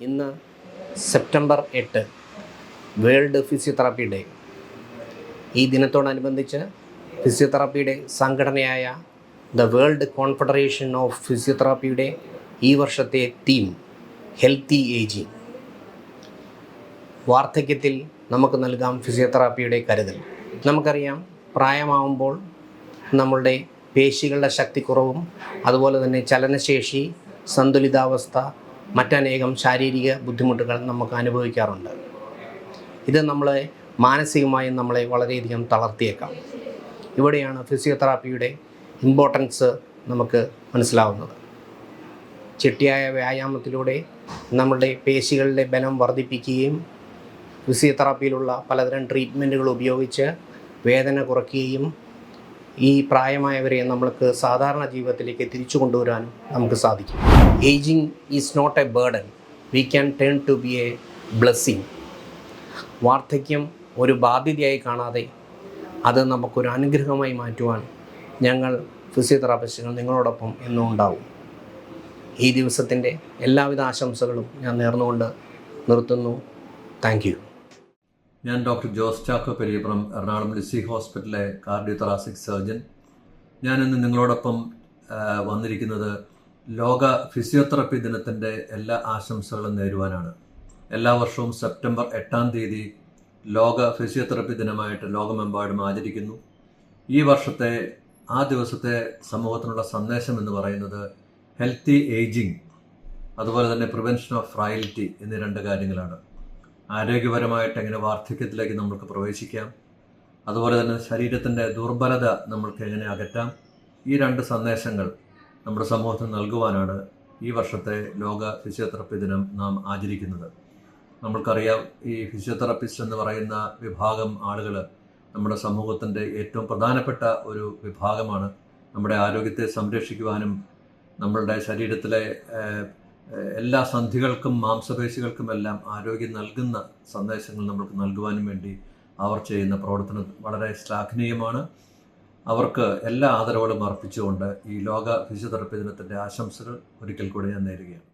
ഇന്ന് September 8 world physiotherapy day. ഈ ദിനത്തോടനുബന്ധിച്ച് ഫിസിയോതെറാപ്പിയുടെ സംഘടനയായ ദ വേൾഡ് കോൺഫെഡറേഷൻ ഓഫ് ഫിസിയോതെറാപ്പിയുടെ ഈ വർഷത്തെ തീം ഹെൽത്തി ഏജിങ്. വാർദ്ധക്യത്തിൽ നമുക്ക് നൽകാം ഫിസിയോതെറാപ്പിയുടെ കരുതൽ. നമുക്കറിയാം, പ്രായമാവുമ്പോൾ നമ്മളുടെ പേശികളുടെ ശക്തിക്കുറവും അതുപോലെ തന്നെ ചലനശേഷി, സന്തുലിതാവസ്ഥ, മറ്റനേകം ശാരീരിക ബുദ്ധിമുട്ടുകൾ നമുക്ക് അനുഭവിക്കാറുണ്ട്. ഇത് മാനസികമായും നമ്മളെ വളരെയധികം തളർത്തിയേക്കാം. ഇവിടെയാണ് ഫിസിയോതെറാപ്പിയുടെ ഇമ്പോർട്ടൻസ് നമുക്ക് മനസ്സിലാവുന്നത്. ചിട്ടയായ വ്യായാമത്തിലൂടെ നമ്മളുടെ പേശികളുടെ ബലം വർദ്ധിപ്പിക്കുകയും ഫിസിയോതെറാപ്പിയിലുള്ള പലതരം ട്രീറ്റ്മെൻറ്റുകൾ ഉപയോഗിച്ച് വേദന കുറയ്ക്കുകയും ഈ പ്രായമായവരെ നമ്മൾക്ക് സാധാരണ ജീവിതത്തിലേക്ക് തിരിച്ചു കൊണ്ടുവരാനും നമുക്ക് സാധിക്കും. Ageing is not a burden, we can turn to be a blessing. വാർദ്ധക്യം ഒരു ബാധ്യതയായി കാണാതെ അത് നമുക്കൊരു അനുഗ്രഹമായി മാറ്റുവാൻ ഞങ്ങൾ ഫിസിയോതെറാപ്പിസ്റ്റുകൾ നിങ്ങളോടൊപ്പം എന്നും ഉണ്ടാവും. ഈ ദിവസത്തിൻ്റെ എല്ലാവിധ ആശംസകളും ഞാൻ നേർന്നുകൊണ്ട് നിർത്തുന്നു. Thank you. ഞാൻ ഡോക്ടർ ജോസ് ചാക്കോ പെരിയപ്പുറം, എറണാകുളം ലിസി ഹോസ്പിറ്റലിലെ കാർഡിയോതൊറാസിക് സർജൻ. ഞാനിന്ന് നിങ്ങളോടൊപ്പം വന്നിരിക്കുന്നത് ലോക ഫിസിയോതെറാപ്പി ദിനത്തിൻ്റെ എല്ലാ ആശംസകളും നേരുവാനാണ്. എല്ലാ വർഷവും സെപ്റ്റംബർ 8 ലോക ഫിസിയോതെറാപ്പി ദിനമായിട്ട് ലോകമെമ്പാടും ആചരിക്കുന്നു. ഈ വർഷത്തെ ആ ദിവസത്തെ സമൂഹത്തിനുള്ള സന്ദേശം എന്ന് പറയുന്നത് ഹെൽത്തി ഏജിങ്, അതുപോലെ തന്നെ പ്രിവെൻഷൻ ഓഫ് ഫ്രൈലിറ്റി എന്നീ രണ്ട് കാര്യങ്ങളാണ്. ആരോഗ്യപരമായിട്ട് എങ്ങനെ വാർദ്ധക്യത്തിലേക്ക് നമുക്ക് പ്രവേശിക്കാം, അതുപോലെ തന്നെ ശരീരത്തിൻ്റെ ദുർബലത നമ്മൾക്ക് എങ്ങനെ അകറ്റാം, ഈ രണ്ട് സന്ദേശങ്ങൾ നമ്മുടെ സമൂഹത്തിന് നൽകുവാനാണ് ഈ വർഷത്തെ ലോക ഫിസിയോതെറാപ്പി ദിനം നാം ആചരിക്കുന്നത്. നമ്മൾക്കറിയാം, ഈ ഫിസിയോതെറാപ്പിസ്റ്റ് എന്ന് പറയുന്ന വിഭാഗം ആളുകൾ നമ്മുടെ സമൂഹത്തിൻ്റെ ഏറ്റവും പ്രധാനപ്പെട്ട ഒരു വിഭാഗമാണ്. നമ്മുടെ ആരോഗ്യത്തെ സംരക്ഷിക്കുവാനും നമ്മളുടെ ശരീരത്തിലെ എല്ലാ സന്ധികൾക്കും മാംസപേശികൾക്കുമെല്ലാം ആരോഗ്യം നൽകുന്ന സന്ദേശങ്ങൾ നമ്മൾക്ക് നൽകുവാനും വേണ്ടി അവർ ചെയ്യുന്ന പ്രവർത്തനം വളരെ ശ്ലാഘനീയമാണ്. അവർക്ക് എല്ലാ ആദരവുകളും അർപ്പിച്ചുകൊണ്ട് ഈ ലോക ഫിസിയോതെറാപ്പി ദിനത്തിൻ്റെ ആശംസകൾ ഒരിക്കൽ കൂടി ഞാൻ നേരുകയാണ്.